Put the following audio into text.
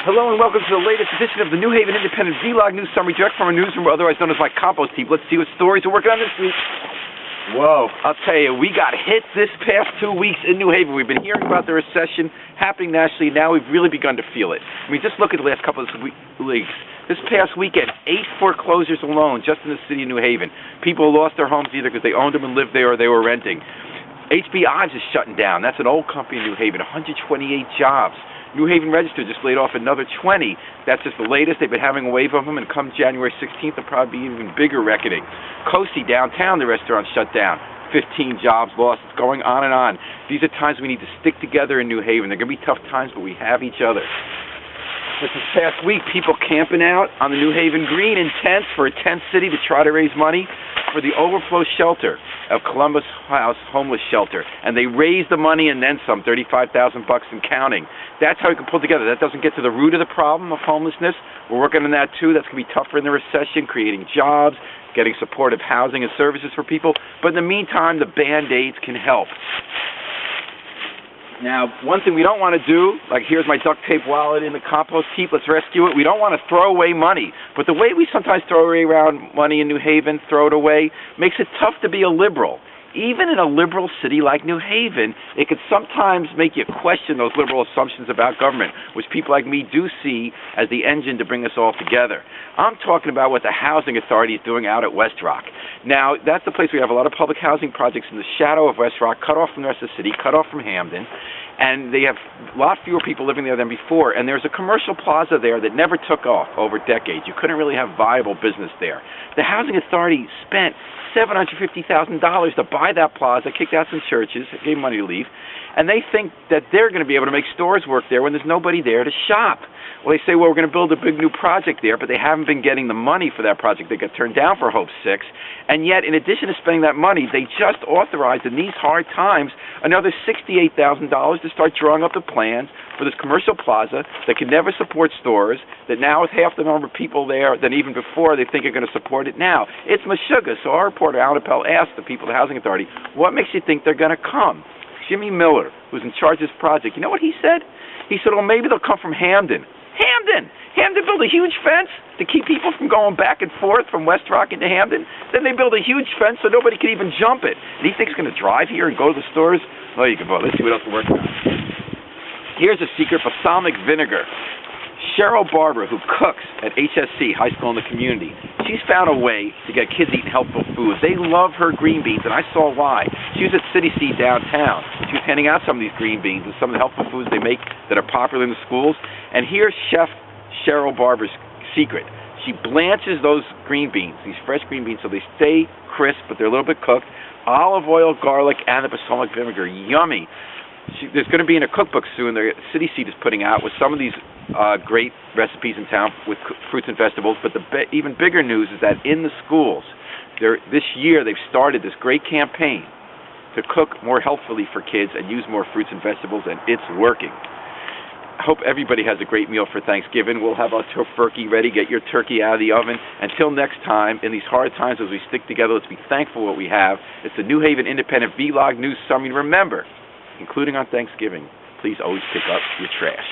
Hello and welcome to the latest edition of the New Haven Independent Vlog News Summary, direct from our newsroom, otherwise known as my Compost Heap. Let's see what stories we're working on this week. Whoa, I'll tell you, we got hit this past 2 weeks in New Haven. We've been hearing about the recession happening nationally. Now we've really begun to feel it. I mean, just look at the last couple of weeks. This past weekend, 8 foreclosures alone, just in the city of New Haven. People lost their homes either because they owned them and lived there or they were renting. HB Ives is shutting down. That's an old company in New Haven, 128 jobs. New Haven Register just laid off another 20. That's just the latest. They've been having a wave of them, and come January 16th, there'll probably be even bigger reckoning. Cosi downtown, the restaurant shut down. 15 jobs lost. It's going on and on. These are times we need to stick together in New Haven. They're going to be tough times, but we have each other. This past week, people camping out on the New Haven Green in tents for a tent city to try to raise money for the overflow shelter of Columbus House Homeless Shelter. And they raised the money and then some, $35,000 and counting. That's how we can pull together. That doesn't get to the root of the problem of homelessness. We're working on that too. That's going to be tougher in the recession, creating jobs, getting supportive housing and services for people. But in the meantime, the Band-Aids can help. Now, one thing we don't want to do, like here's my duct tape wallet in the compost heap, let's rescue it. We don't want to throw away money. But the way we sometimes throw around money in New Haven, throw it away, makes it tough to be a liberal. Even in a liberal city like New Haven, it could sometimes make you question those liberal assumptions about government, which people like me do see as the engine to bring us all together. I'm talking about what the Housing Authority is doing out at West Rock. Now, that's the place we have a lot of public housing projects in the shadow of West Rock, cut off from the rest of the city, cut off from Hamden, and they have a lot fewer people living there than before, and there's a commercial plaza there that never took off over decades. You couldn't really have viable business there. The Housing Authority spent $750,000 to buy that plaza, kicked out some churches, gave money to leave, and they think that they're going to be able to make stores work there when there's nobody there to shop. Well, they say, well, we're going to build a big new project there, but they haven't been getting the money for that project. They got turned down for Hope 6, and yet, in addition to spending that money, they just authorized, in these hard times, another $68,000 to start drawing up the plans for this commercial plaza that can never support stores, that now with half the number of people there than even before, they think are going to support it now. It's Meshuggah. So our reporter, Alan Appel, asked the people of the Housing Authority, what makes you think they're going to come? Jimmy Miller, who's in charge of this project, you know what he said? He said, well, maybe they'll come from Hamden. Hamden built a huge fence to keep people from going back and forth from West Rock into Hamden. Then they built a huge fence so nobody could even jump it. And he thinks he's going to drive here and go to the stores? Oh, you can vote. Let's see what else we're working on. Here's a secret: balsamic vinegar. Cheryl Barber, who cooks at HSC, high school in the community, she's found a way to get kids eating healthful food. They love her green beans, and I saw why. She was at City Seed downtown. She was handing out some of these green beans and some of the healthful foods they make that are popular in the schools. And here's Chef Cheryl Barber's secret. She blanches those green beans, these fresh green beans, so they stay crisp, but they're a little bit cooked. Olive oil, garlic, and the balsamic vinegar. Yummy. There's going to be in a cookbook soon the City Seed is putting out with some of these great recipes in town with fruits and vegetables. But the even bigger news is that in the schools, this year they've started this great campaign to cook more healthfully for kids and use more fruits and vegetables, and it's working. I hope everybody has a great meal for Thanksgiving. We'll have our turkey ready. Get your turkey out of the oven. Until next time, in these hard times as we stick together, let's be thankful for what we have. It's the New Haven Independent Vlog News Summary. Remember, including on Thanksgiving, please always pick up your trash.